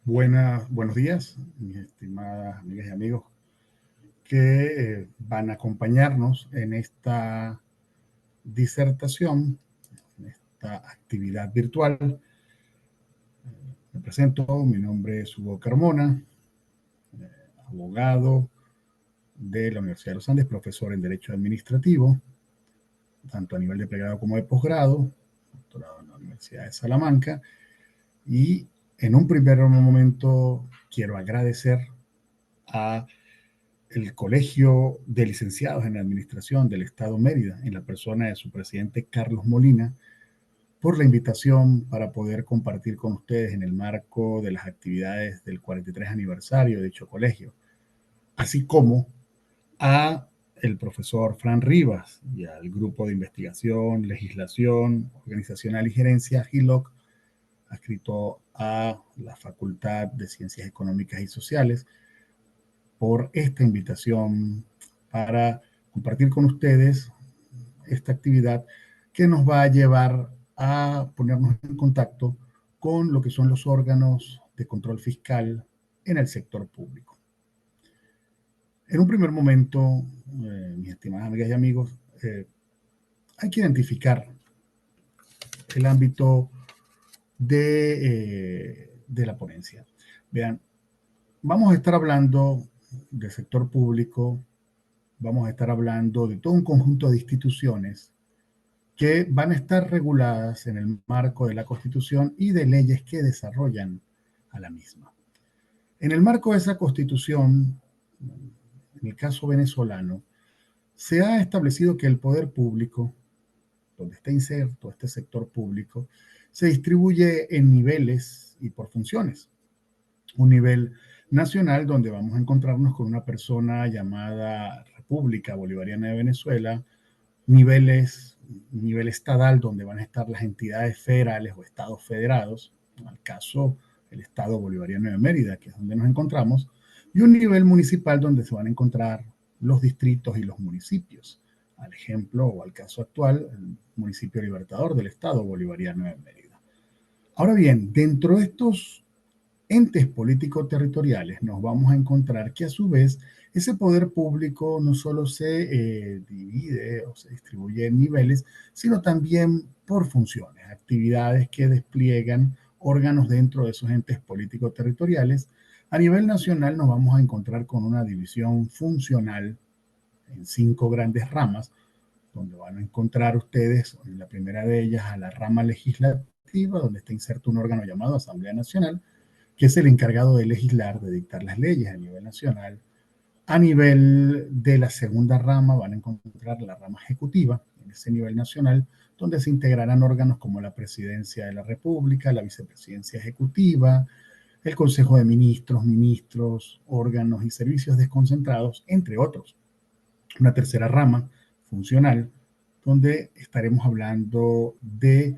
Buenos días, mis estimadas amigas y amigos que van a acompañarnos en esta disertación, en esta actividad virtual. Me presento, mi nombre es Hugo Carmona, abogado de la Universidad de los Andes, profesor en Derecho Administrativo, tanto a nivel de pregrado como de posgrado, doctorado en la Universidad de Salamanca, y en un primer momento quiero agradecer a el Colegio de Licenciados en Administración del Estado Mérida, en la persona de su presidente Carlos Molina, por la invitación para poder compartir con ustedes en el marco de las actividades del 43 aniversario de dicho colegio, así como a el profesor Fran Rivas y al Grupo de Investigación, Legislación, Organizacional y Gerencia, GILOC, adscrito a la Facultad de Ciencias Económicas y Sociales, por esta invitación para compartir con ustedes esta actividad que nos va a llevar a ponernos en contacto con lo que son los órganos de control fiscal en el sector público. En un primer momento, mis estimadas amigas y amigos, hay que identificar el ámbito de la ponencia. Vean, vamos a estar hablando del sector público, vamos a estar hablando de todo un conjunto de instituciones que van a estar reguladas en el marco de la Constitución y de leyes que desarrollan a la misma. En el marco de esa Constitución, en el caso venezolano, se ha establecido que el poder público, donde está inserto este sector público, se distribuye en niveles y por funciones. Un nivel nacional donde vamos a encontrarnos con una persona llamada República Bolivariana de Venezuela, nivel estadal donde van a estar las entidades federales o estados federados, al caso el Estado Bolivariano de Mérida, que es donde nos encontramos, y un nivel municipal donde se van a encontrar los distritos y los municipios, al ejemplo o al caso actual, el municipio Libertador del Estado Bolivariano de Mérida. Ahora bien, dentro de estos entes políticos territoriales nos vamos a encontrar que a su vez ese poder público no solo se divide o se distribuye en niveles, sino también por funciones, actividades que despliegan órganos dentro de esos entes políticos territoriales. A nivel nacional nos vamos a encontrar con una división funcional en 5 grandes ramas, donde van a encontrar ustedes en la primera de ellas a la rama legislativa, donde está inserto un órgano llamado Asamblea Nacional, que es el encargado de legislar, de dictar las leyes a nivel nacional. A nivel de la segunda rama van a encontrar la rama ejecutiva, en ese nivel nacional, donde se integrarán órganos como la Presidencia de la República, la Vicepresidencia Ejecutiva, el Consejo de Ministros, órganos y servicios desconcentrados, entre otros. Una tercera rama funcional, donde estaremos hablando de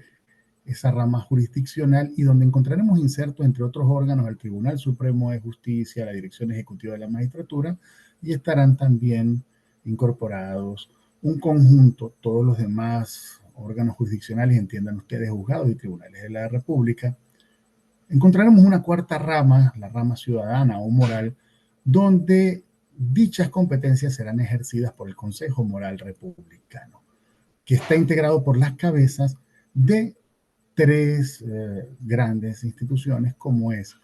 esa rama jurisdiccional y donde encontraremos insertos, entre otros órganos, el Tribunal Supremo de Justicia, la Dirección Ejecutiva de la Magistratura, y estarán también incorporados un conjunto, todos los demás órganos jurisdiccionales, entiendan ustedes, juzgados y tribunales de la República. Encontraremos una cuarta rama, la rama ciudadana o moral, donde dichas competencias serán ejercidas por el Consejo Moral Republicano, que está integrado por las cabezas de 3 grandes instituciones, como es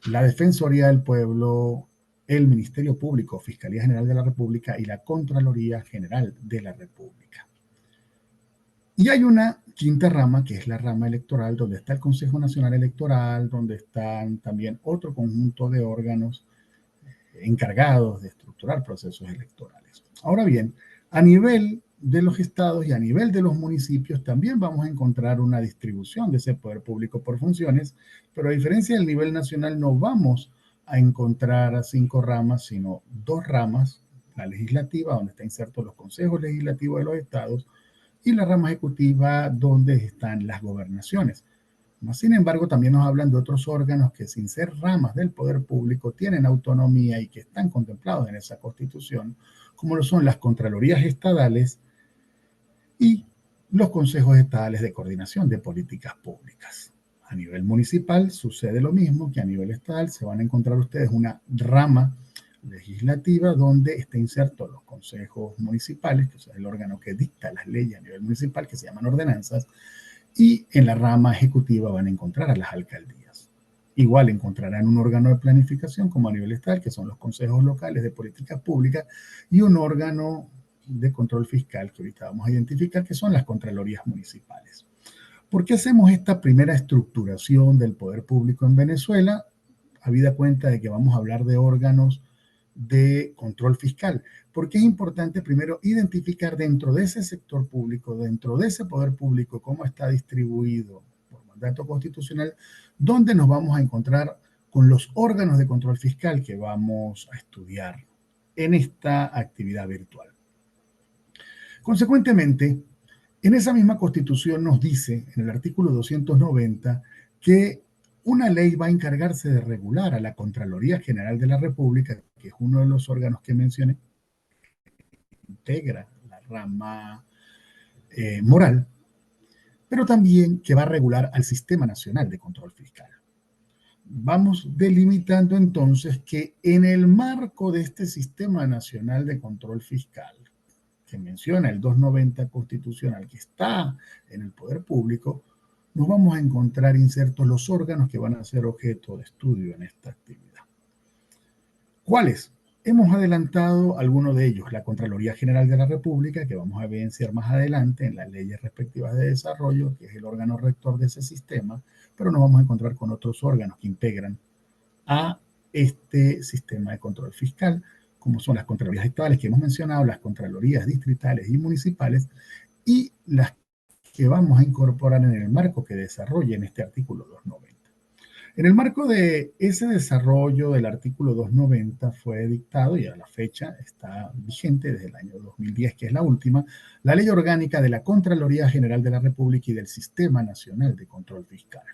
la Defensoría del Pueblo, el Ministerio Público, Fiscalía General de la República y la Contraloría General de la República. Y hay una quinta rama, que es la rama electoral, donde está el Consejo Nacional Electoral, donde están también otro conjunto de órganos encargados de estructurar procesos electorales. Ahora bien, a nivel de los estados y a nivel de los municipios también vamos a encontrar una distribución de ese poder público por funciones, pero a diferencia del nivel nacional no vamos a encontrar 5 ramas, sino 2 ramas, la legislativa, donde están insertos los consejos legislativos de los estados, y la rama ejecutiva, donde están las gobernaciones. Sin embargo, también nos hablan de otros órganos que, sin ser ramas del poder público, tienen autonomía y que están contemplados en esa Constitución, como lo son las Contralorías Estadales y los Consejos Estadales de Coordinación de Políticas Públicas. A nivel municipal sucede lo mismo que a nivel estatal. Se van a encontrar ustedes una rama legislativa donde está inserto los consejos municipales, que es el órgano que dicta las leyes a nivel municipal, que se llaman ordenanzas, y en la rama ejecutiva van a encontrar a las alcaldías. Igual encontrarán un órgano de planificación como a nivel estatal, que son los consejos locales de políticas públicas, y un órgano de control fiscal que ahorita vamos a identificar, que son las contralorías municipales. ¿Por qué hacemos esta primera estructuración del poder público en Venezuela? Habida cuenta de que vamos a hablar de órganos de control fiscal, porque es importante primero identificar dentro de ese sector público, dentro de ese poder público, cómo está distribuido por mandato constitucional, dónde nos vamos a encontrar con los órganos de control fiscal que vamos a estudiar en esta actividad virtual. Consecuentemente, en esa misma Constitución nos dice, en el artículo 290, que una ley va a encargarse de regular a la Contraloría General de la República, que es uno de los órganos que mencioné, integra la rama moral, pero también que va a regular al Sistema Nacional de Control Fiscal. Vamos delimitando entonces que en el marco de este Sistema Nacional de Control Fiscal, que menciona el 290 constitucional, que está en el poder público, nos vamos a encontrar insertos los órganos que van a ser objeto de estudio en esta actividad. ¿Cuáles? Hemos adelantado algunos de ellos. La Contraloría General de la República, que vamos a evidenciar más adelante en las leyes respectivas de desarrollo, que es el órgano rector de ese sistema, pero nos vamos a encontrar con otros órganos que integran a este sistema de control fiscal, como son las contralorías estatales que hemos mencionado, las contralorías distritales y municipales, y las que vamos a incorporar en el marco que desarrolla en este artículo 290. En el marco de ese desarrollo del artículo 290 fue dictado, y a la fecha está vigente desde el año 2010, que es la última, la Ley Orgánica de la Contraloría General de la República y del Sistema Nacional de Control Fiscal.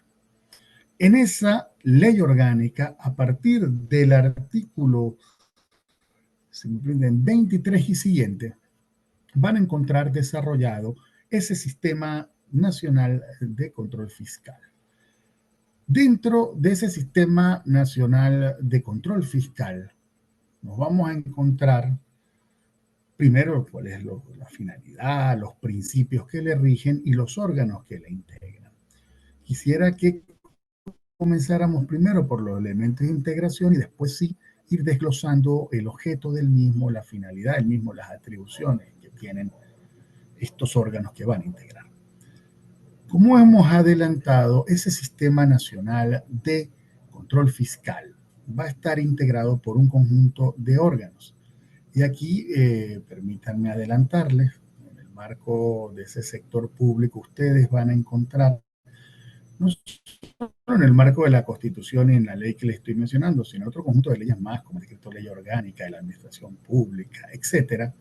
En esa ley orgánica, a partir del artículo 23 y siguiente, van a encontrar desarrollado ese sistema nacional de control fiscal. Dentro de ese sistema nacional de control fiscal, nos vamos a encontrar primero cuál es la finalidad, los principios que le rigen y los órganos que le integran. Quisiera que comenzáramos primero por los elementos de integración y después sí ir desglosando el objeto del mismo, la finalidad del mismo, las atribuciones que tienen estos órganos que van a integrar. Como hemos adelantado, ese sistema nacional de control fiscal va a estar integrado por un conjunto de órganos. Y aquí permítanme adelantarles, en el marco de ese sector público, ustedes van a encontrar no solo en el marco de la Constitución y en la ley que les estoy mencionando, sino otro conjunto de leyes más, como el decreto de ley orgánica de la administración pública, etcétera,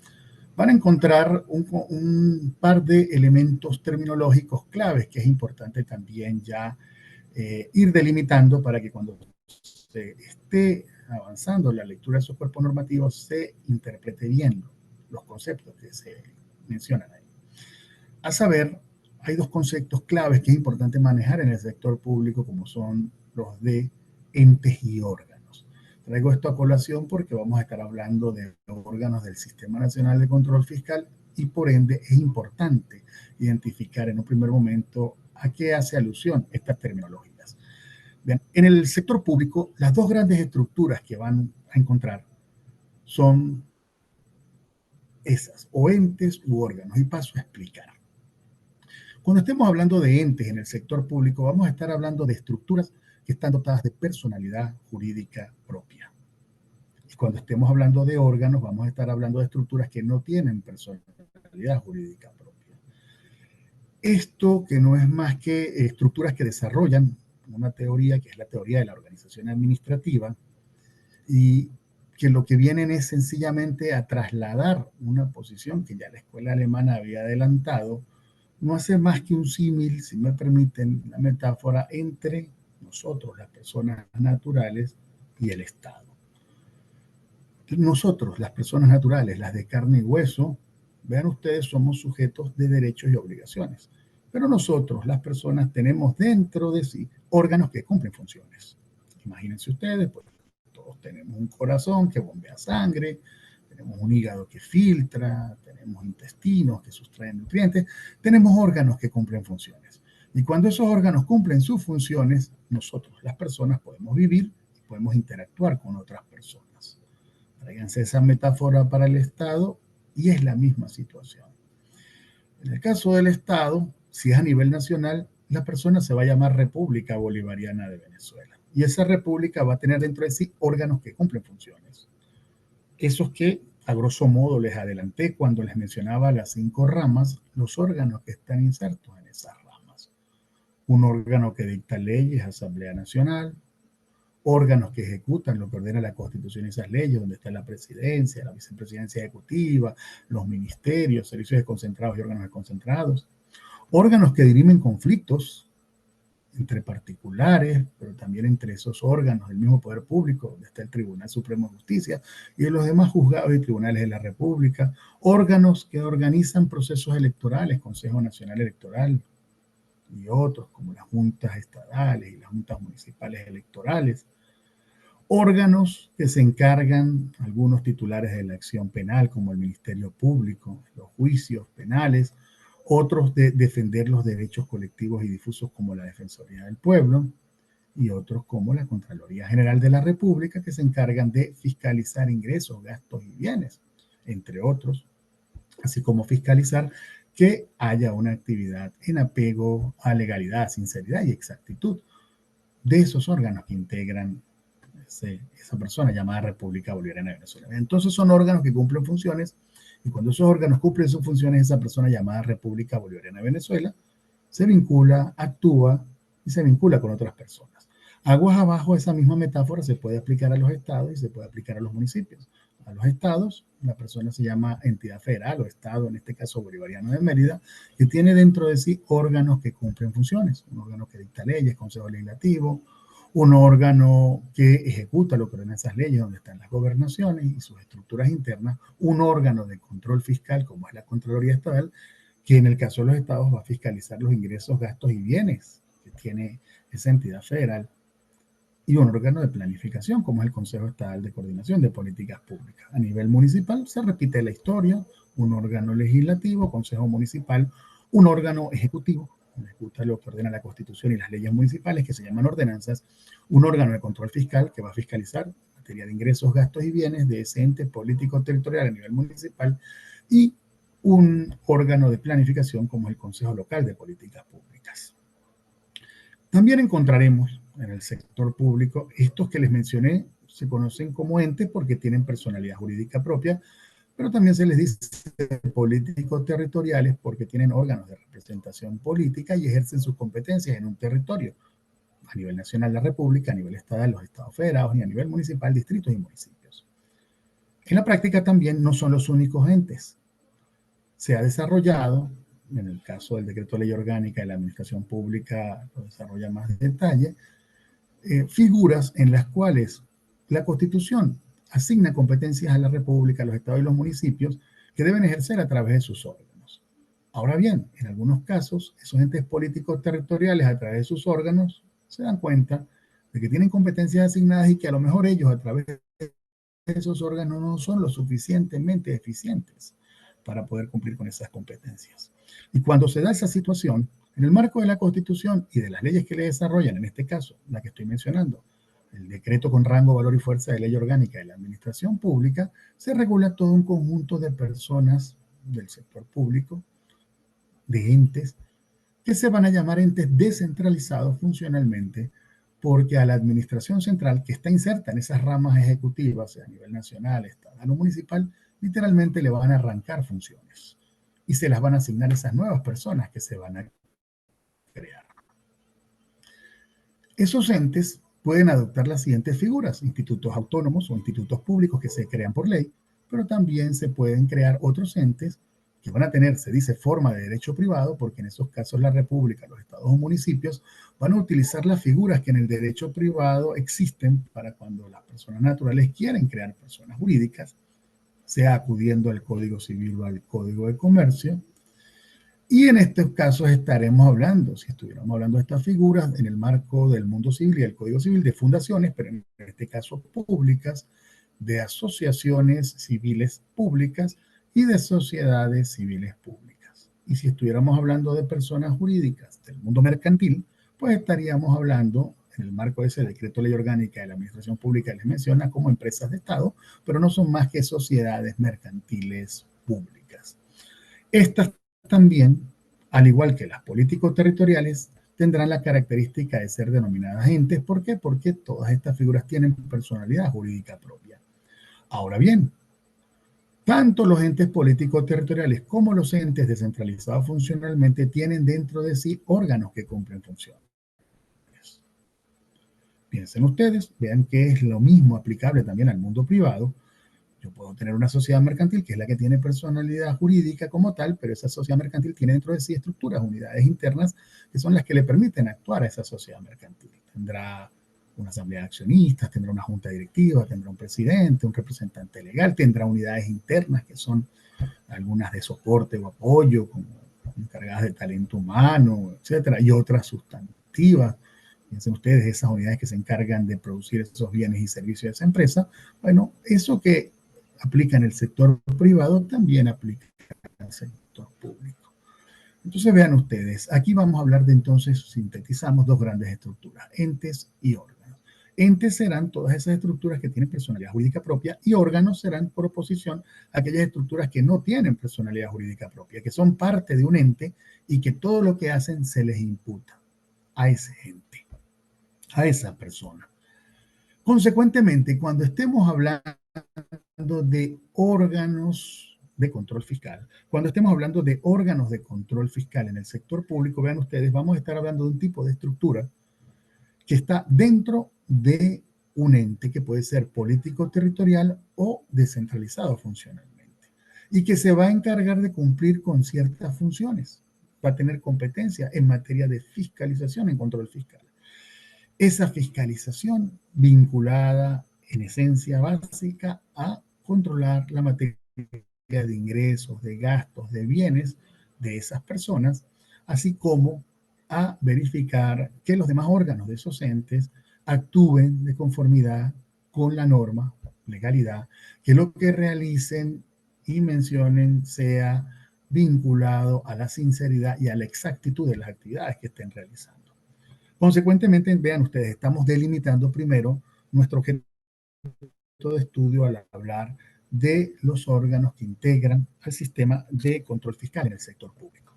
van a encontrar un par de elementos terminológicos claves que es importante también ya ir delimitando para que cuando se esté avanzando la lectura de esos cuerpos normativos se interprete bien los conceptos que se mencionan ahí. A saber, hay dos conceptos claves que es importante manejar en el sector público, como son los de entes y órganos. Traigo esto a colación porque vamos a estar hablando de órganos del Sistema Nacional de Control Fiscal y por ende es importante identificar en un primer momento a qué hace alusión estas terminologías. Bien, en el sector público, las dos grandes estructuras que van a encontrar son esas, o entes u órganos, y paso a explicar. Cuando estemos hablando de entes en el sector público, vamos a estar hablando de estructuras que están dotadas de personalidad jurídica propia. Y cuando estemos hablando de órganos, vamos a estar hablando de estructuras que no tienen personalidad jurídica propia. Esto que no es más que estructuras que desarrollan una teoría, que es la teoría de la organización administrativa, y que lo que vienen es sencillamente a trasladar una posición que ya la escuela alemana había adelantado, no hace más que un símil, si me permiten la metáfora, entre nosotros, las personas naturales, y el Estado. Nosotros, las personas naturales, las de carne y hueso, vean ustedes, somos sujetos de derechos y obligaciones, Pero nosotros, las personas, tenemos dentro de sí órganos que cumplen funciones. Imagínense ustedes, pues todos tenemos un corazón que bombea sangre, tenemos un hígado que filtra, tenemos intestinos que sustraen nutrientes, tenemos órganos que cumplen funciones. Y cuando esos órganos cumplen sus funciones, nosotros, las personas, podemos vivir y podemos interactuar con otras personas. Tráiganse esa metáfora para el Estado y es la misma situación. En el caso del Estado, si es a nivel nacional, la persona se va a llamar República Bolivariana de Venezuela. Y esa república va a tener dentro de sí órganos que cumplen funciones. Esos que, a grosso modo, les adelanté cuando les mencionaba las 5 ramas, los órganos que están insertos en esas ramas. Un órgano que dicta leyes, Asamblea Nacional, órganos que ejecutan lo que ordena la Constitución y esas leyes, donde está la presidencia, la vicepresidencia ejecutiva, los ministerios, servicios desconcentrados y órganos desconcentrados, órganos que dirimen conflictos entre particulares, pero también entre esos órganos del mismo poder público, donde está el Tribunal Supremo de Justicia y de los demás juzgados y tribunales de la República, órganos que organizan procesos electorales, Consejo Nacional Electoral y otros, como las juntas estadales y las juntas municipales electorales, órganos que se encargan, algunos titulares de la acción penal, como el Ministerio Público, los juicios penales, otros de defender los derechos colectivos y difusos como la Defensoría del Pueblo, y otros como la Contraloría General de la República, que se encargan de fiscalizar ingresos, gastos y bienes, entre otros, así como fiscalizar que haya una actividad en apego a legalidad, sinceridad y exactitud de esos órganos que integran esa persona llamada República Bolivariana de Venezuela. Entonces son órganos que cumplen funciones y cuando esos órganos cumplen sus funciones, esa persona llamada República Bolivariana de Venezuela se vincula, actúa y se vincula con otras personas. Aguas abajo, esa misma metáfora se puede aplicar a los estados y se puede aplicar a los municipios. A los estados, la persona se llama entidad federal o estado, en este caso Bolivariano de Mérida, que tiene dentro de sí órganos que cumplen funciones, un órgano que dicta leyes, consejo legislativo, un órgano que ejecuta lo que ordenan esas leyes, donde están las gobernaciones y sus estructuras internas, un órgano de control fiscal, como es la Contraloría Estatal, que en el caso de los estados va a fiscalizar los ingresos, gastos y bienes que tiene esa entidad federal, y un órgano de planificación, como es el Consejo Estatal de Coordinación de Políticas Públicas. A nivel municipal se repite la historia, un órgano legislativo, Consejo Municipal, un órgano ejecutivo, ejecuta lo que ordena la Constitución y las leyes municipales, que se llaman ordenanzas, un órgano de control fiscal que va a fiscalizar materia de ingresos, gastos y bienes de ese ente político territorial a nivel municipal, y un órgano de planificación como es el Consejo Local de Políticas Públicas. También encontraremos en el sector público, estos que les mencioné se conocen como entes porque tienen personalidad jurídica propia, pero también se les dice políticos territoriales porque tienen órganos de representación política y ejercen sus competencias en un territorio, a nivel nacional la República, a nivel estatal los estados federados y a nivel municipal distritos y municipios. En la práctica también no son los únicos entes. Se ha desarrollado, en el caso del decreto de ley orgánica de la administración pública lo desarrolla más en detalle, figuras en las cuales la Constitución asigna competencias a la República, a los estados y los municipios que deben ejercer a través de sus órganos. Ahora bien, en algunos casos, esos entes políticos territoriales a través de sus órganos se dan cuenta de que tienen competencias asignadas y que a lo mejor ellos a través de esos órganos no son lo suficientemente eficientes para poder cumplir con esas competencias. Y cuando se da esa situación, en el marco de la Constitución y de las leyes que le desarrollan, en este caso, la que estoy mencionando, el decreto con rango, valor y fuerza de ley orgánica de la administración pública, se regula todo un conjunto de personas del sector público, de entes, que se van a llamar entes descentralizados funcionalmente, porque a la administración central, que está inserta en esas ramas ejecutivas a nivel nacional, estatal o municipal, literalmente le van a arrancar funciones y se las van a asignar esas nuevas personas que se van a crear. Esos entes pueden adoptar las siguientes figuras: institutos autónomos o institutos públicos que se crean por ley, pero también se pueden crear otros entes que van a tener, se dice, forma de derecho privado, porque en esos casos la República, los estados o municipios van a utilizar las figuras que en el derecho privado existen para cuando las personas naturales quieren crear personas jurídicas, sea acudiendo al Código Civil o al Código de Comercio, Y en estos casos estaremos hablando, si estuviéramos hablando de estas figuras, en el marco del mundo civil y el Código Civil, de fundaciones, pero en este caso públicas, de asociaciones civiles públicas y de sociedades civiles públicas. Y si estuviéramos hablando de personas jurídicas del mundo mercantil, pues estaríamos hablando, en el marco de ese decreto ley orgánica de la administración pública, les menciona como empresas de Estado, pero no son más que sociedades mercantiles públicas. Estas también, al igual que las políticos territoriales, tendrán la característica de ser denominadas entes. ¿Por qué? Porque todas estas figuras tienen personalidad jurídica propia. Ahora bien, tanto los entes políticos territoriales como los entes descentralizados funcionalmente tienen dentro de sí órganos que cumplen funciones. Piensen ustedes, vean que es lo mismo aplicable también al mundo privado. Yo puedo tener una sociedad mercantil que es la que tiene personalidad jurídica como tal, pero esa sociedad mercantil tiene dentro de sí estructuras, unidades internas, que son las que le permiten actuar a esa sociedad mercantil. Tendrá una asamblea de accionistas, tendrá una junta directiva, tendrá un presidente, un representante legal, tendrá unidades internas que son algunas de soporte o apoyo, como encargadas de talento humano, etcétera, y otras sustantivas. Piensen ustedes, esas unidades que se encargan de producir esos bienes y servicios de esa empresa. Bueno, eso que aplica en el sector privado también aplica en el sector público. Entonces vean ustedes, aquí vamos a hablar de entonces, sintetizamos dos grandes estructuras, entes y órganos. Entes serán todas esas estructuras que tienen personalidad jurídica propia y órganos serán, por oposición, aquellas estructuras que no tienen personalidad jurídica propia, que son parte de un ente y que todo lo que hacen se les imputa a ese ente, a esa persona. Consecuentemente, cuando estemos hablando de órganos de control fiscal, cuando estemos hablando de órganos de control fiscal en el sector público, vean ustedes, vamos a estar hablando de un tipo de estructura que está dentro de un ente que puede ser político territorial o descentralizado funcionalmente y que se va a encargar de cumplir con ciertas funciones, va a tener competencia en materia de fiscalización en control fiscal. Esa fiscalización vinculada en esencia básica a controlar la materia de ingresos, de gastos, de bienes de esas personas, así como a verificar que los demás órganos de esos entes actúen de conformidad con la norma, legalidad, que lo que realicen y mencionen sea vinculado a la sinceridad y a la exactitud de las actividades que estén realizando. Consecuentemente, vean ustedes, estamos delimitando primero nuestro objeto de estudio al hablar de los órganos que integran al sistema de control fiscal en el sector público.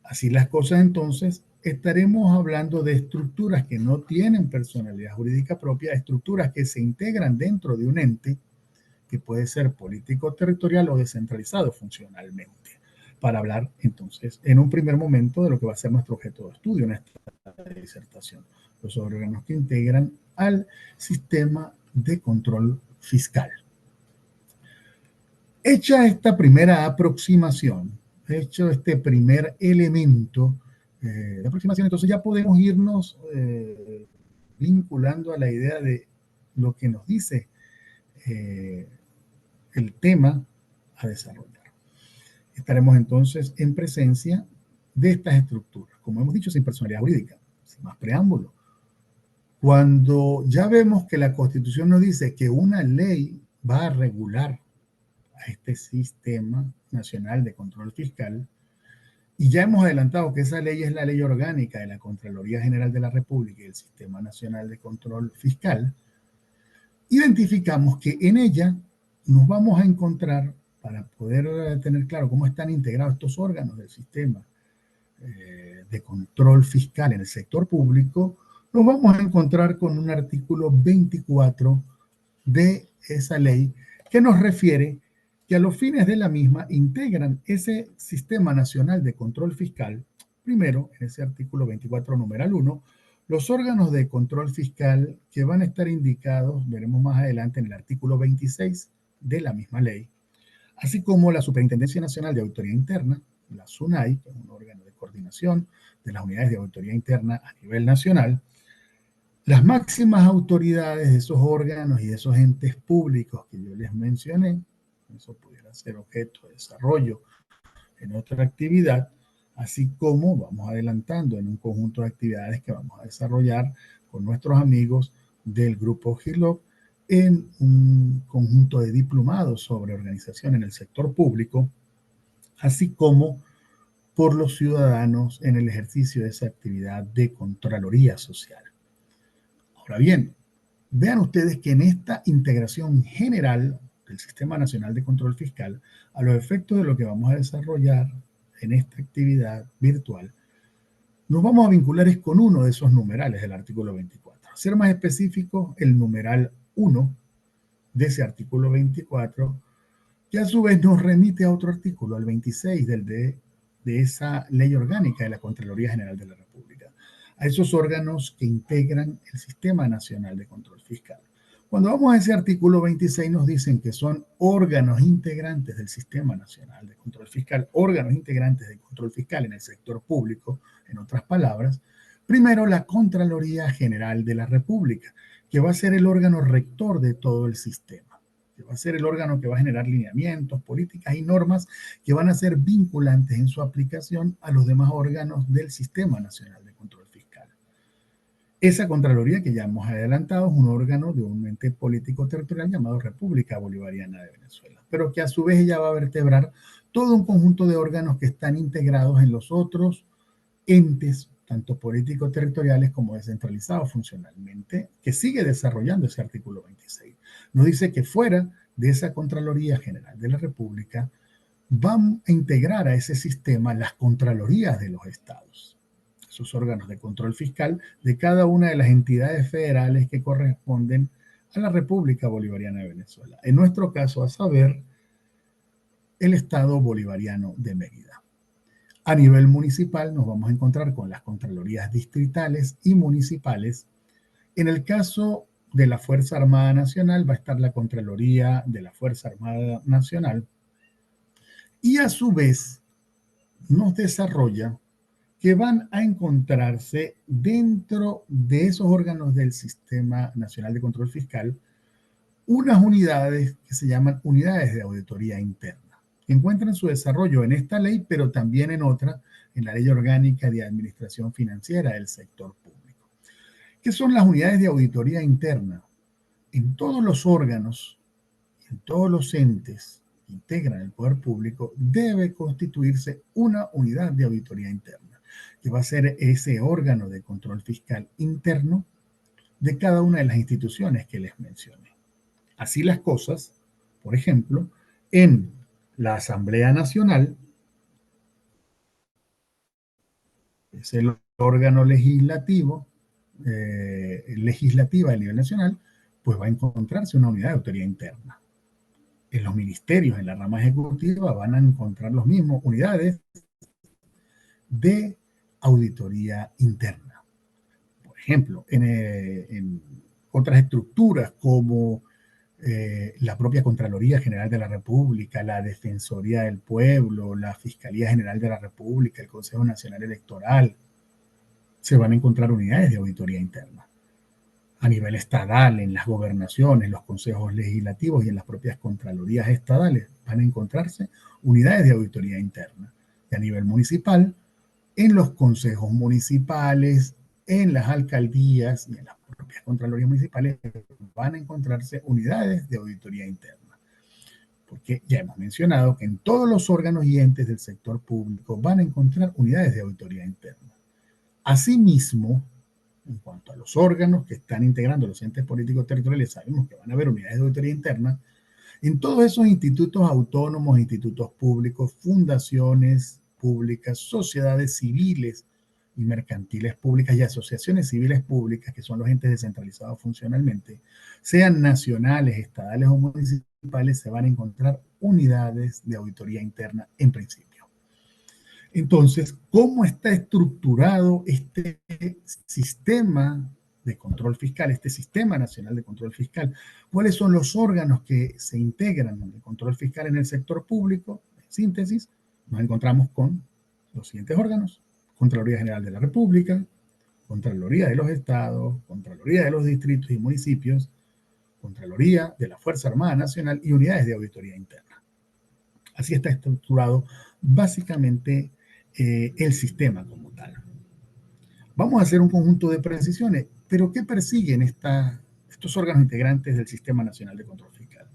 Así las cosas, entonces, estaremos hablando de estructuras que no tienen personalidad jurídica propia, estructuras que se integran dentro de un ente que puede ser político, territorial o descentralizado funcionalmente, para hablar entonces en un primer momento de lo que va a ser nuestro objeto de estudio en esta disertación, los órganos que integran al sistema de control fiscal. Hecha esta primera aproximación, hecho este primer elemento de aproximación, entonces ya podemos irnos vinculando a la idea de lo que nos dice el tema a desarrollar. Estaremos entonces en presencia de estas estructuras, como hemos dicho, sin personalidad jurídica, sin más preámbulo. Cuando ya vemos que la Constitución nos dice que una ley va a regular a este sistema nacional de control fiscal, y ya hemos adelantado que esa ley es la ley orgánica de la Contraloría General de la República y el Sistema Nacional de Control Fiscal, identificamos que en ella nos vamos a encontrar, para poder tener claro cómo están integrados estos órganos del sistema de control fiscal en el sector público, nos vamos a encontrar con un artículo 24 de esa ley que nos refiere que a los fines de la misma integran ese Sistema Nacional de Control Fiscal, primero, en ese artículo 24, numeral 1, los órganos de control fiscal que van a estar indicados, veremos más adelante en el artículo 26 de la misma ley, así como la Superintendencia Nacional de Auditoría Interna, la SUNAI, que es un órgano de coordinación de las unidades de auditoría interna a nivel nacional, las máximas autoridades de esos órganos y de esos entes públicos que yo les mencioné, eso pudiera ser objeto de desarrollo en otra actividad, así como vamos adelantando en un conjunto de actividades que vamos a desarrollar con nuestros amigos del grupo GILOC en un conjunto de diplomados sobre organización en el sector público, así como por los ciudadanos en el ejercicio de esa actividad de Contraloría Social. Ahora bien, vean ustedes que en esta integración general del Sistema Nacional de Control Fiscal, a los efectos de lo que vamos a desarrollar en esta actividad virtual, nos vamos a vincular es con uno de esos numerales del artículo 24. A ser más específico, el numeral 1 de ese artículo 24, que a su vez nos remite a otro artículo, al 26 de esa ley orgánica de la Contraloría General de la República, a esos órganos que integran el Sistema Nacional de Control Fiscal. Cuando vamos a ese artículo 26 nos dicen que son órganos integrantes del Sistema Nacional de Control Fiscal, órganos integrantes de control fiscal en el sector público, en otras palabras, primero la Contraloría General de la República, que va a ser el órgano rector de todo el sistema, que va a ser el órgano que va a generar lineamientos, políticas y normas que van a ser vinculantes en su aplicación a los demás órganos del Sistema Nacional de Control Fiscal. Esa Contraloría, que ya hemos adelantado, es un órgano de un ente político territorial llamado República Bolivariana de Venezuela, pero que a su vez ella va a vertebrar todo un conjunto de órganos que están integrados en los otros entes, tanto políticos territoriales como descentralizados funcionalmente, que sigue desarrollando ese artículo 26. Nos dice que fuera de esa Contraloría General de la República van a integrar a ese sistema las Contralorías de los estados, esos órganos de control fiscal de cada una de las entidades federales que corresponden a la República Bolivariana de Venezuela. En nuestro caso, a saber, el Estado Bolivariano de Mérida. A nivel municipal nos vamos a encontrar con las Contralorías distritales y municipales. En el caso de la Fuerza Armada Nacional va a estar la Contraloría de la Fuerza Armada Nacional y a su vez nos desarrolla que van a encontrarse dentro de esos órganos del Sistema Nacional de Control Fiscal unas unidades que se llaman unidades de auditoría interna, que encuentran su desarrollo en esta ley, pero también en otra, en la Ley Orgánica de Administración Financiera del Sector Público. ¿Qué son las unidades de auditoría interna? En todos los órganos, en todos los entes que integran el poder público, debe constituirse una unidad de auditoría interna, que va a ser ese órgano de control fiscal interno de cada una de las instituciones que les mencioné. Así las cosas, por ejemplo, en la Asamblea Nacional, es el órgano legislativo, legislativa a nivel nacional, pues va a encontrarse una unidad de autoridad interna. En los ministerios, en la rama ejecutiva, van a encontrar los mismos unidades de auditoría interna. Por ejemplo, en otras estructuras como la propia Contraloría General de la República, la Defensoría del Pueblo, la Fiscalía General de la República, el Consejo Nacional Electoral, se van a encontrar unidades de auditoría interna. A nivel estatal, en las gobernaciones, los consejos legislativos y en las propias contralorías estadales van a encontrarse unidades de auditoría interna. Y a nivel municipal, en los consejos municipales, en las alcaldías y en las propias contralorías municipales van a encontrarse unidades de auditoría interna. Porque ya hemos mencionado que en todos los órganos y entes del sector público van a encontrar unidades de auditoría interna. Asimismo, en cuanto a los órganos que están integrando los entes políticos territoriales, sabemos que van a haber unidades de auditoría interna en todos esos institutos autónomos, institutos públicos, fundaciones públicas, sociedades civiles y mercantiles públicas y asociaciones civiles públicas, que son los entes descentralizados funcionalmente, sean nacionales, estadales o municipales, se van a encontrar unidades de auditoría interna en principio. Entonces, ¿cómo está estructurado este sistema de control fiscal, este Sistema Nacional de Control Fiscal? ¿Cuáles son los órganos que se integran en el control fiscal en el sector público? En síntesis, nos encontramos con los siguientes órganos: Contraloría General de la República, Contraloría de los Estados, Contraloría de los Distritos y Municipios, Contraloría de la Fuerza Armada Nacional y unidades de auditoría interna. Así está estructurado básicamente el sistema como tal. Vamos a hacer un conjunto de precisiones, pero ¿qué persiguen estos órganos integrantes del Sistema Nacional de Control Fiscal?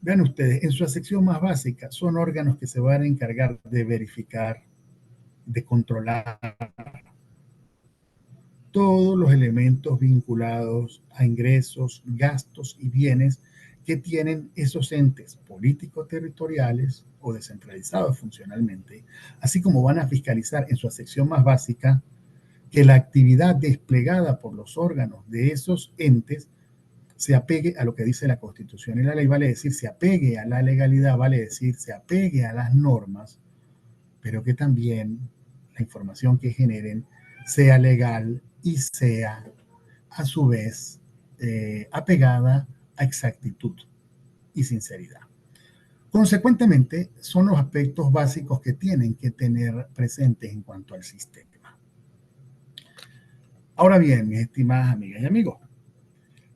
Vean ustedes, en su sección más básica son órganos que se van a encargar de verificar, de controlar todos los elementos vinculados a ingresos, gastos y bienes que tienen esos entes políticos territoriales o descentralizados funcionalmente, así como van a fiscalizar en su sección más básica que la actividad desplegada por los órganos de esos entes se apegue a lo que dice la Constitución y la ley, vale decir, se apegue a la legalidad, vale decir, se apegue a las normas, pero que también la información que generen sea legal y sea a su vez apegada a exactitud y sinceridad. Consecuentemente, son los aspectos básicos que tienen que tener presentes en cuanto al sistema. Ahora bien, mis estimadas amigas y amigos,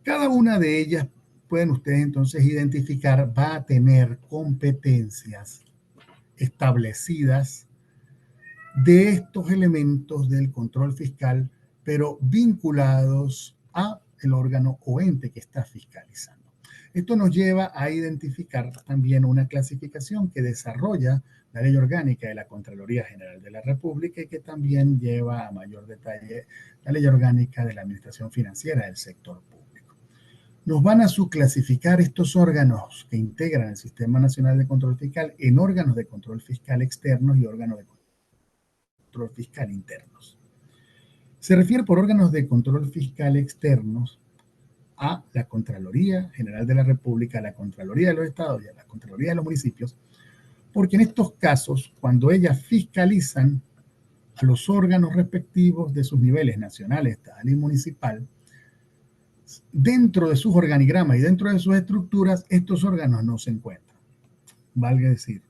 cada una de ellas pueden ustedes entonces identificar, va a tener competencias establecidas de estos elementos del control fiscal, pero vinculados a el órgano o ente que está fiscalizando. Esto nos lleva a identificar también una clasificación que desarrolla la Ley Orgánica de la Contraloría General de la República y que también lleva a mayor detalle la Ley Orgánica de la Administración Financiera del Sector Público. Nos van a subclasificar estos órganos que integran el Sistema Nacional de Control Fiscal en órganos de control fiscal externos y órganos de control fiscal internos. Se refiere por órganos de control fiscal externos a la Contraloría General de la República, a la Contraloría de los Estados y a la Contraloría de los municipios, porque en estos casos, cuando ellas fiscalizan a los órganos respectivos de sus niveles nacional, estatal y municipal, dentro de sus organigramas y dentro de sus estructuras, estos órganos no se encuentran. Valga decir,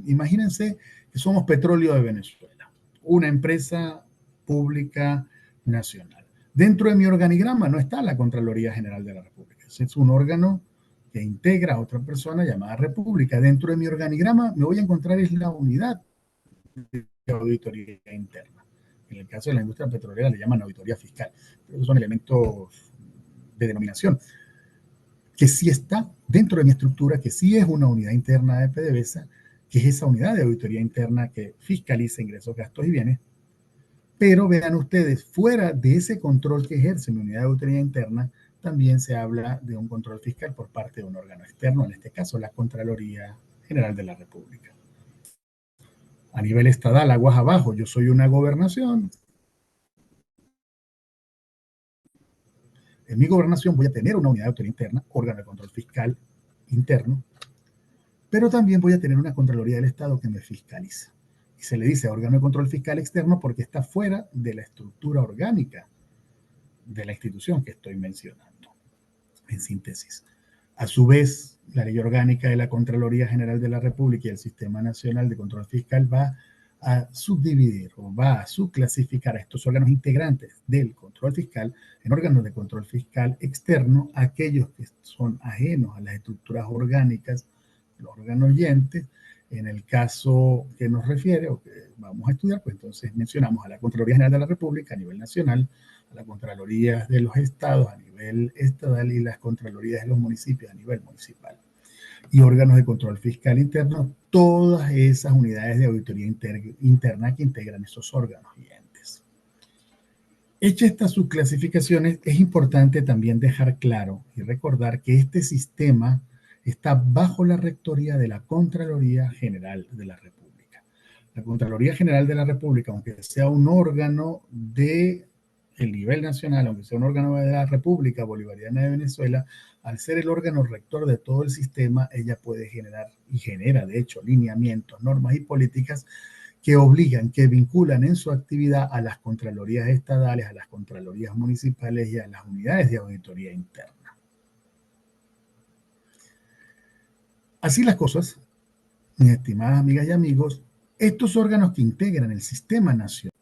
imagínense que somos Petróleo de Venezuela, una empresa pública nacional. Dentro de mi organigrama no está la Contraloría General de la República. Es un órgano que integra a otra persona llamada República. Dentro de mi organigrama me voy a encontrar es la unidad de auditoría interna. En el caso de la industria petrolera le llaman auditoría fiscal. Pero son elementos de denominación que sí está dentro de mi estructura, que sí es una unidad interna de PDVSA, que es esa unidad de auditoría interna que fiscaliza ingresos, gastos y bienes. Pero vean ustedes, fuera de ese control que ejerce mi unidad de auditoría interna, también se habla de un control fiscal por parte de un órgano externo, en este caso la Contraloría General de la República. A nivel estatal, aguas abajo, yo soy una gobernación. En mi gobernación voy a tener una unidad de auditoría interna, órgano de control fiscal interno, pero también voy a tener una Contraloría del Estado que me fiscaliza. Y se le dice órgano de control fiscal externo porque está fuera de la estructura orgánica de la institución que estoy mencionando. En síntesis, a su vez, la Ley Orgánica de la Contraloría General de la República y el Sistema Nacional de Control Fiscal va a subdividir o va a subclasificar a estos órganos integrantes del control fiscal en órganos de control fiscal externo, aquellos que son ajenos a las estructuras orgánicas, los órganos oyentes. En el caso que nos refiere o que vamos a estudiar, pues entonces mencionamos a la Contraloría General de la República a nivel nacional, a la Contraloría de los Estados a nivel estatal y las Contralorías de los municipios a nivel municipal. Y órganos de control fiscal interno, todas esas unidades de auditoría interna que integran esos órganos y entes. Hechas estas subclasificaciones, es importante también dejar claro y recordar que este sistema está bajo la rectoría de la Contraloría General de la República. La Contraloría General de la República, aunque sea un órgano de el nivel nacional, aunque sea un órgano de la República Bolivariana de Venezuela, al ser el órgano rector de todo el sistema, ella puede generar y genera, de hecho, lineamientos, normas y políticas que obligan, que vinculan en su actividad a las contralorías estatales, a las contralorías municipales y a las unidades de auditoría interna. Así las cosas, mis estimadas amigas y amigos, estos órganos que integran el sistema nacional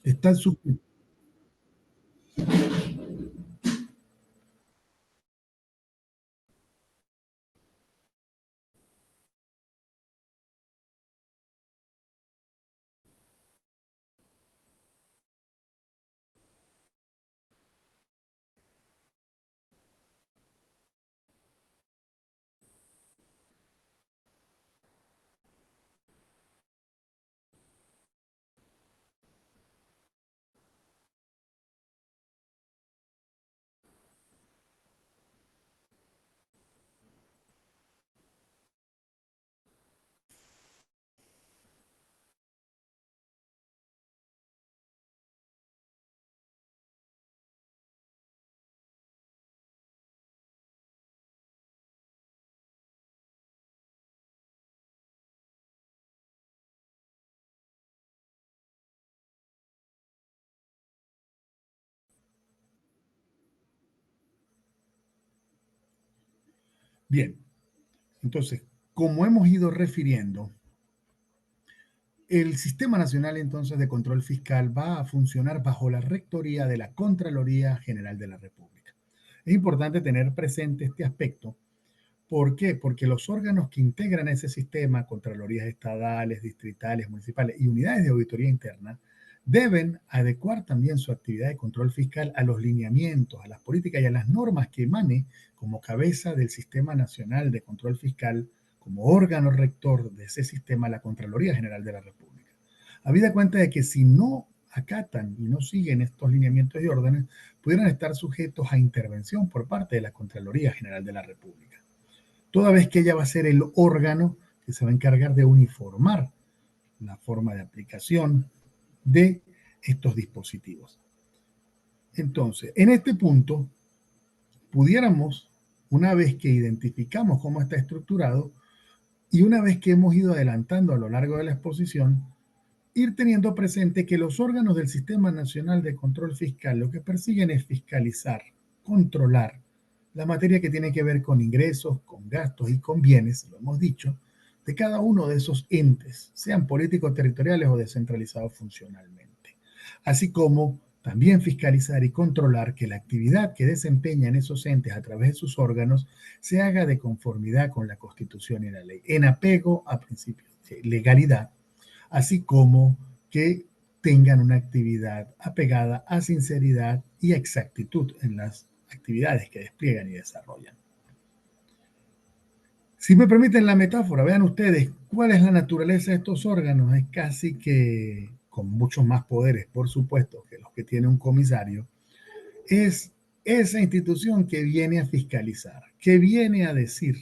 están sujetos Bien, entonces, como hemos ido refiriendo, el Sistema Nacional entonces de Control Fiscal va a funcionar bajo la rectoría de la Contraloría General de la República. Es importante tener presente este aspecto. ¿Por qué? Porque los órganos que integran ese sistema, contralorías estadales, distritales, municipales y unidades de auditoría interna, deben adecuar también su actividad de control fiscal a los lineamientos, a las políticas y a las normas que emane como cabeza del Sistema Nacional de Control Fiscal, como órgano rector de ese sistema, la Contraloría General de la República. Habida cuenta de que si no acatan y no siguen estos lineamientos y órdenes, pudieran estar sujetos a intervención por parte de la Contraloría General de la República, toda vez que ella va a ser el órgano que se va a encargar de uniformar la forma de aplicación de estos dispositivos. Entonces, en este punto, pudiéramos, una vez que identificamos cómo está estructurado y una vez que hemos ido adelantando a lo largo de la exposición, ir teniendo presente que los órganos del Sistema Nacional de Control Fiscal lo que persiguen es fiscalizar, controlar la materia que tiene que ver con ingresos, con gastos y con bienes, lo hemos dicho, de cada uno de esos entes, sean políticos territoriales o descentralizados funcionalmente, así como también fiscalizar y controlar que la actividad que desempeñan esos entes a través de sus órganos se haga de conformidad con la Constitución y la ley, en apego a principios de legalidad, así como que tengan una actividad apegada a sinceridad y exactitud en las actividades que despliegan y desarrollan. Si me permiten la metáfora, vean ustedes cuál es la naturaleza de estos órganos. Es casi que con muchos más poderes, por supuesto, que los que tiene un comisario. Es esa institución que viene a fiscalizar, que viene a decir,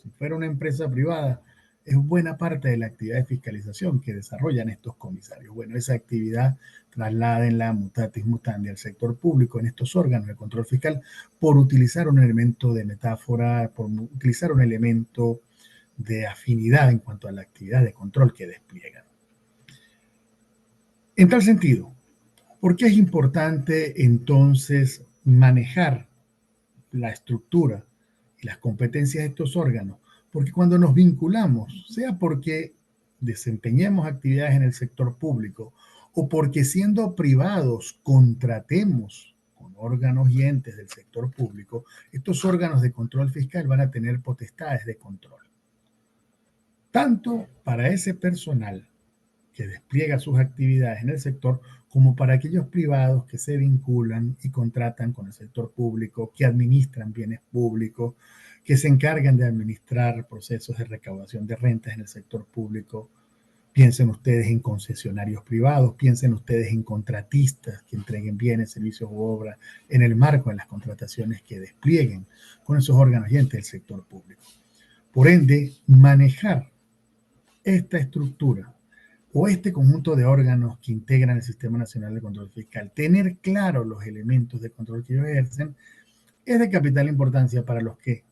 si fuera una empresa privada, es buena parte de la actividad de fiscalización que desarrollan estos comisarios. Bueno, esa actividad trasládenla mutatis mutandi al sector público en estos órganos de control fiscal por utilizar un elemento de metáfora, por utilizar un elemento de afinidad en cuanto a la actividad de control que despliegan. En tal sentido, ¿por qué es importante entonces manejar la estructura y las competencias de estos órganos? Porque cuando nos vinculamos, sea porque desempeñemos actividades en el sector público o porque siendo privados contratemos con órganos y entes del sector público, estos órganos de control fiscal van a tener potestades de control, tanto para ese personal que despliega sus actividades en el sector, como para aquellos privados que se vinculan y contratan con el sector público, que administran bienes públicos, que se encargan de administrar procesos de recaudación de rentas en el sector público. Piensen ustedes en concesionarios privados, piensen ustedes en contratistas que entreguen bienes, servicios u obras en el marco de las contrataciones que desplieguen con esos órganos y entes del sector público. Por ende, manejar esta estructura o este conjunto de órganos que integran el Sistema Nacional de Control Fiscal, tener claros los elementos de control que ellos ejercen, es de capital importancia para los que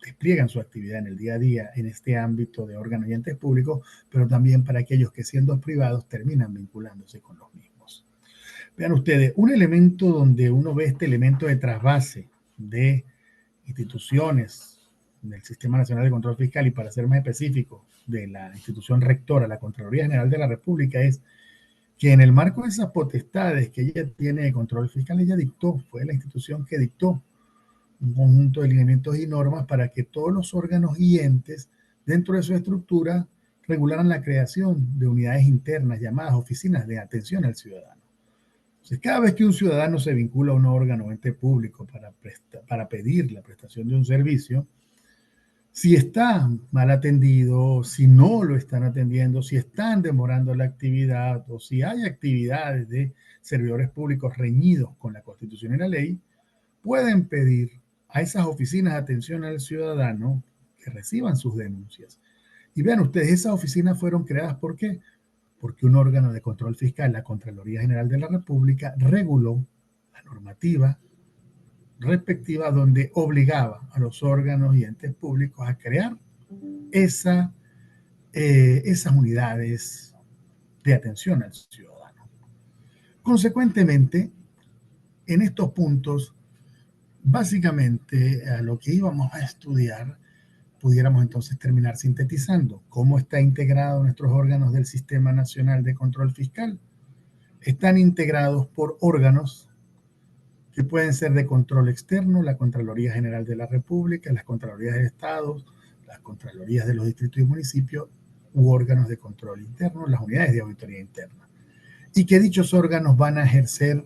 despliegan su actividad en el día a día en este ámbito de órganos y entes públicos, pero también para aquellos que siendo privados terminan vinculándose con los mismos. Vean ustedes, un elemento donde uno ve este elemento de trasvase de instituciones del Sistema Nacional de Control Fiscal y para ser más específico, de la institución rectora, la Contraloría General de la República, es que en el marco de esas potestades que ella tiene de control fiscal, ella dictó, fue la institución que dictó un conjunto de lineamientos y normas para que todos los órganos y entes dentro de su estructura regularan la creación de unidades internas llamadas oficinas de atención al ciudadano. Entonces, cada vez que un ciudadano se vincula a un órgano o ente público para pedir la prestación de un servicio, si está mal atendido, si no lo están atendiendo, si están demorando la actividad o si hay actividades de servidores públicos reñidos con la Constitución y la ley, pueden pedir a esas oficinas de atención al ciudadano que reciban sus denuncias. Y vean ustedes, esas oficinas fueron creadas ¿por qué? Porque un órgano de control fiscal, la Contraloría General de la República, reguló la normativa respectiva donde obligaba a los órganos y entes públicos a crear esas unidades de atención al ciudadano. Consecuentemente, en estos puntos, básicamente a lo que íbamos a estudiar pudiéramos entonces terminar sintetizando. ¿Cómo está integrado nuestros órganos del Sistema Nacional de Control Fiscal? Están integrados por órganos que pueden ser de control externo, la Contraloría General de la República, las Contralorías de Estados, las Contralorías de los distritos y municipios, u órganos de control interno, las unidades de auditoría interna. Y que dichos órganos van a ejercer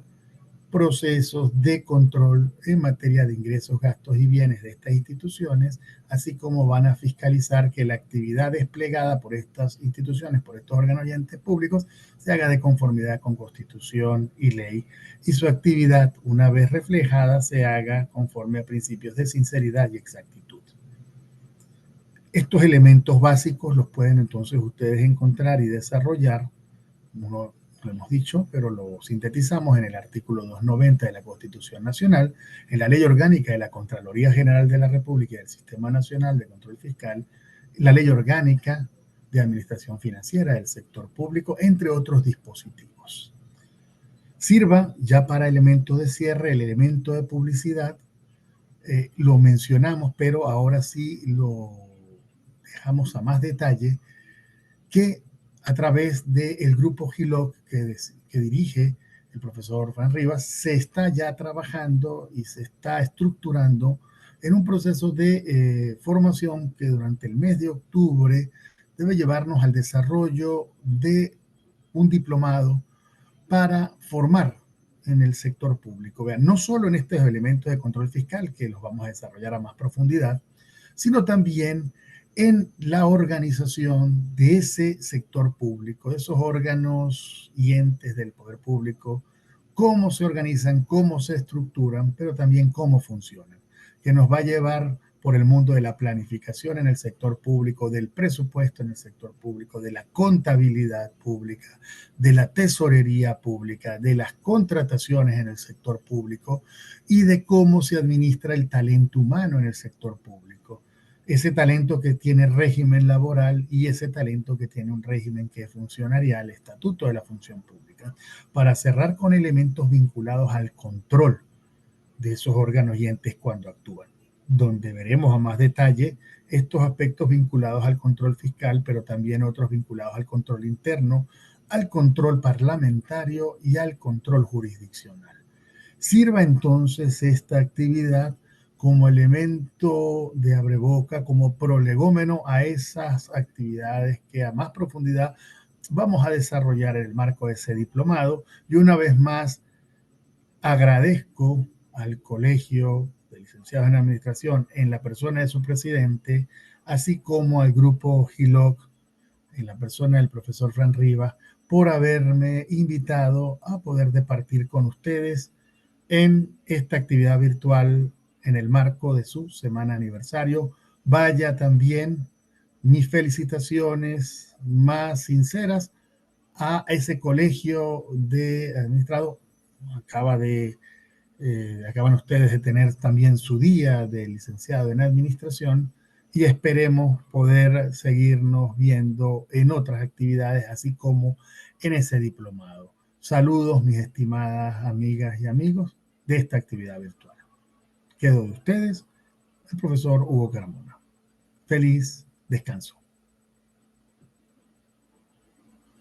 procesos de control en materia de ingresos, gastos y bienes de estas instituciones, así como van a fiscalizar que la actividad desplegada por estas instituciones, por estos órganos y entes públicos, se haga de conformidad con Constitución y ley, y su actividad, una vez reflejada, se haga conforme a principios de sinceridad y exactitud. Estos elementos básicos los pueden entonces ustedes encontrar y desarrollar, uno lo hemos dicho, pero lo sintetizamos en el artículo 290 de la Constitución Nacional, en la Ley Orgánica de la Contraloría General de la República y del Sistema Nacional de Control Fiscal, la Ley Orgánica de Administración Financiera del Sector Público, entre otros dispositivos. Sirva ya para elemento de cierre, el elemento de publicidad, lo mencionamos, pero ahora sí lo dejamos a más detalle, que a través del grupo GILOC que dirige el profesor Fran Rivas, se está ya trabajando y se está estructurando en un proceso de formación que durante el mes de octubre debe llevarnos al desarrollo de un diplomado para formar en el sector público. Vean, no solo en estos elementos de control fiscal, que los vamos a desarrollar a más profundidad, sino también en la organización de ese sector público, de esos órganos y entes del poder público, cómo se organizan, cómo se estructuran, pero también cómo funcionan, que nos va a llevar por el mundo de la planificación en el sector público, del presupuesto en el sector público, de la contabilidad pública, de la tesorería pública, de las contrataciones en el sector público y de cómo se administra el talento humano en el sector público. Ese talento que tiene régimen laboral y ese talento que tiene un régimen que es funcionarial, estatuto de la función pública, para cerrar con elementos vinculados al control de esos órganos y entes cuando actúan, donde veremos a más detalle estos aspectos vinculados al control fiscal, pero también otros vinculados al control interno, al control parlamentario y al control jurisdiccional. Sirva entonces esta actividad como elemento de abreboca, como prolegómeno a esas actividades que a más profundidad vamos a desarrollar en el marco de ese diplomado. Y una vez más, agradezco al Colegio de Licenciados en Administración, en la persona de su presidente, así como al grupo GILOC, en la persona del profesor Fran Rivas, por haberme invitado a poder departir con ustedes en esta actividad virtual en el marco de su semana aniversario. Vaya también mis felicitaciones más sinceras a ese colegio de administrado. Acaban ustedes de tener también su día de licenciado en administración y esperemos poder seguirnos viendo en otras actividades, así como en ese diplomado. Saludos, mis estimadas amigas y amigos de esta actividad virtual. Quedo de ustedes, el profesor Hugo Carmona. Feliz descanso.